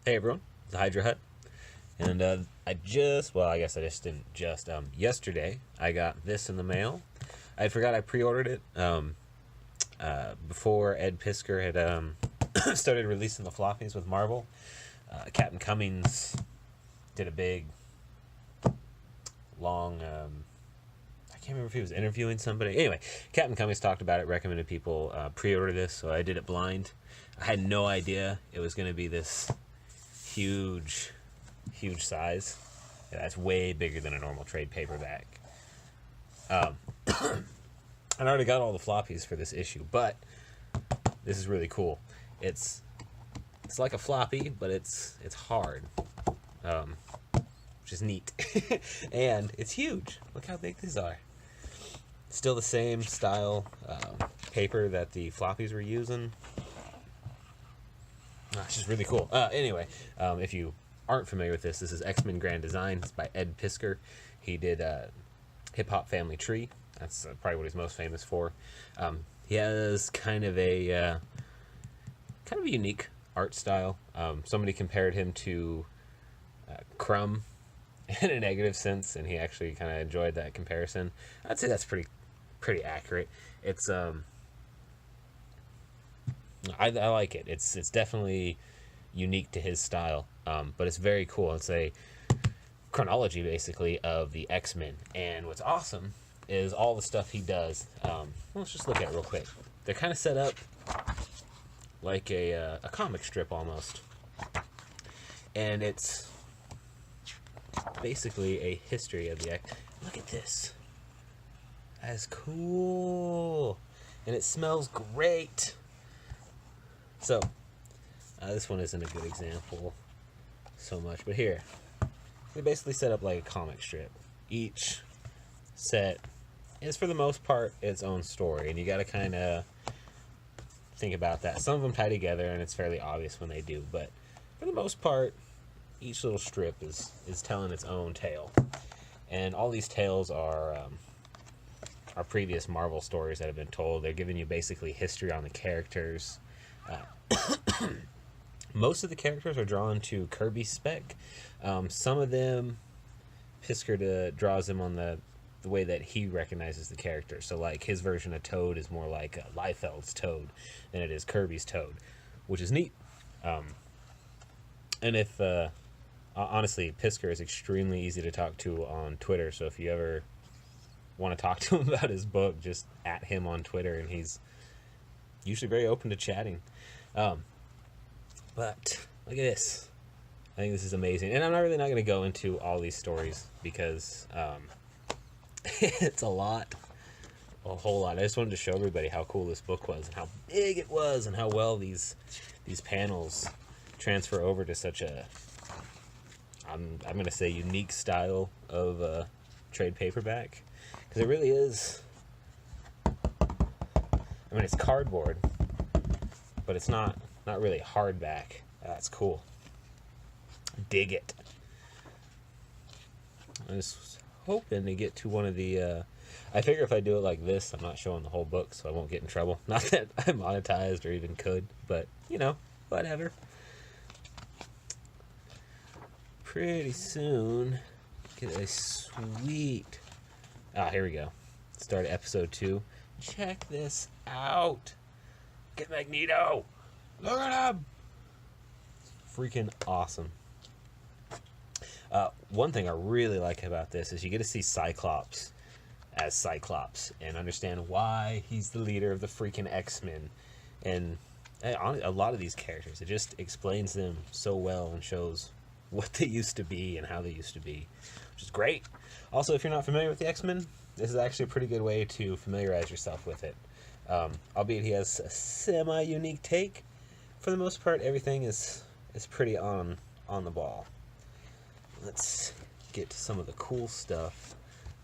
Hey everyone, it's the Hydra Hut, and I guess I just didn't just, yesterday I got this in the mail. I forgot I pre-ordered it, before Ed Piskor had, started releasing the floppies with Marvel. Captain Cummings did a big, long, I can't remember if he was interviewing somebody. Anyway, Captain Cummings talked about it, recommended people pre-order this, so I did it blind. I had no idea it was going to be this huge size. Yeah, that's way bigger than a normal trade paperback. I already got all the floppies for this issue, but this is really cool. It's like a floppy, but it's hard, which is neat. And it's huge. Look how big these are. Still the same style paper that the floppies were using. It's just really cool. Anyway, if you aren't familiar with this, this is X-Men Grand Design. It's by Ed Piskor. He did Hip Hop Family Tree. That's probably what he's most famous for. He has kind of a unique art style. Somebody compared him to Crumb in a negative sense, and he actually kind of enjoyed that comparison. I'd say that's pretty accurate. It's I like it. It's definitely unique to his style, but it's very cool. It's a chronology basically of the X-Men, and what's awesome is all the stuff he does. Let's just look at it real quick. They're kind of set up like a comic strip almost, and it's basically a history of the X. Look at this. That is cool, and it smells great. So, this one isn't a good example so much, but here, they basically set up like a comic strip. Each set is, for the most part, its own story, and you gotta kind of think about that. Some of them tie together, and it's fairly obvious when they do, but for the most part, each little strip is telling its own tale. And all these tales are previous Marvel stories that have been told. They're giving you basically history on the characters. Most of the characters are drawn to Kirby's spec. Some of them, Piskor draws them on the way that he recognizes the character. So, like, his version of Toad is more like Liefeld's Toad than it is Kirby's Toad, which is neat. And if, honestly, Piskor is extremely easy to talk to on Twitter, so if you ever want to talk to him about his book, just at him on Twitter, and he's usually very open to chatting. But look at this. I think this is amazing, and I'm not going to go into all these stories because it's a whole lot. I just wanted to show everybody how cool this book was and how big it was and how well these panels transfer over to such a I'm going to say unique style of trade paperback, because it really is. I mean, it's cardboard, but it's not really hardback. That's cool. Dig it. I just was hoping to get to one of the. I figure if I do it like this, I'm not showing the whole book, so I won't get in trouble. Not that I'm monetized or even could, but whatever. Pretty soon, get a sweet. Here we go. Start episode 2. Check this out. Get Magneto. Look at him. Freaking awesome. One thing I really like about this is you get to see Cyclops as Cyclops and understand why he's the leader of the freaking X-Men. And a lot of these characters, it just explains them so well and shows what they used to be and how they used to be, which is great. Also, if you're not familiar with the X-Men, this is actually a pretty good way to familiarize yourself with it. Albeit he has a semi-unique take. For the most part, everything is pretty on the ball. Let's get to some of the cool stuff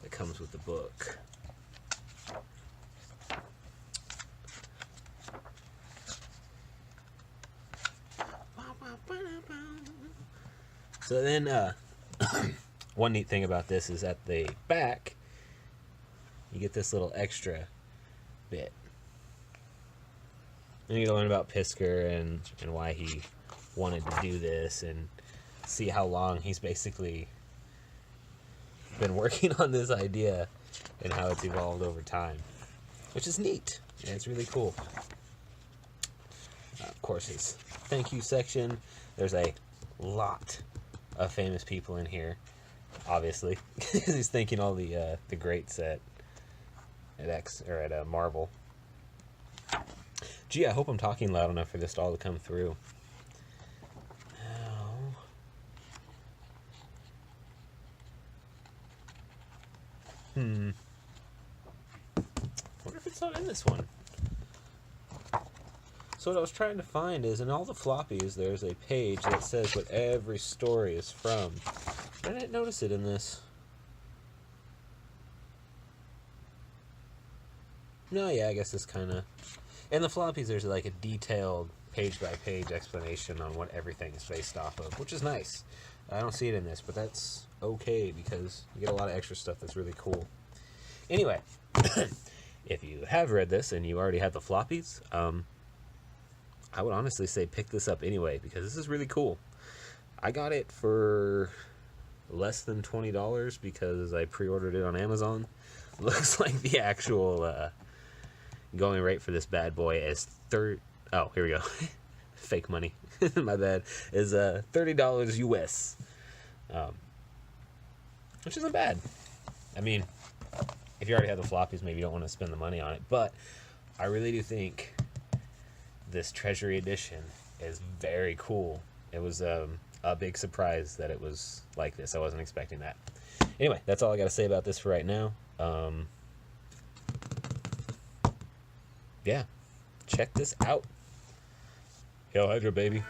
that comes with the book. So then, one neat thing about this is at the back, you get this little extra bit. And you learn about Piskor and why he wanted to do this and see how long he's basically been working on this idea and how it's evolved over time, which is neat. And it's really cool. Of course, his thank you section. There's a lot of famous people in here, obviously, because he's thanking all the greats at Marvel. Gee, I hope I'm talking loud enough for this all to come through. Wonder if it's not in this one. So what I was trying to find is, in all the floppies, there's a page that says what every story is from. I didn't notice it in this. No, yeah, I guess it's kind of... In the floppies, there's like a detailed page-by-page explanation on what everything is based off of, which is nice. I don't see it in this, but that's okay, because you get a lot of extra stuff that's really cool. Anyway, if you have read this and you already have the floppies, I would honestly say pick this up anyway, because this is really cool. I got it for less than $20 because I pre-ordered it on Amazon. Looks like the actual going rate for this bad boy is oh, here we go. Fake money. My bad. Is $30 US. Which isn't bad. I mean, if you already have the floppies, maybe you don't want to spend the money on it, but I really do think this Treasury edition is very cool. It was a big surprise that it was like this. I wasn't expecting that. Anyway, that's all I got to say about this for right now. Yeah, check this out. Hail Hydra, baby.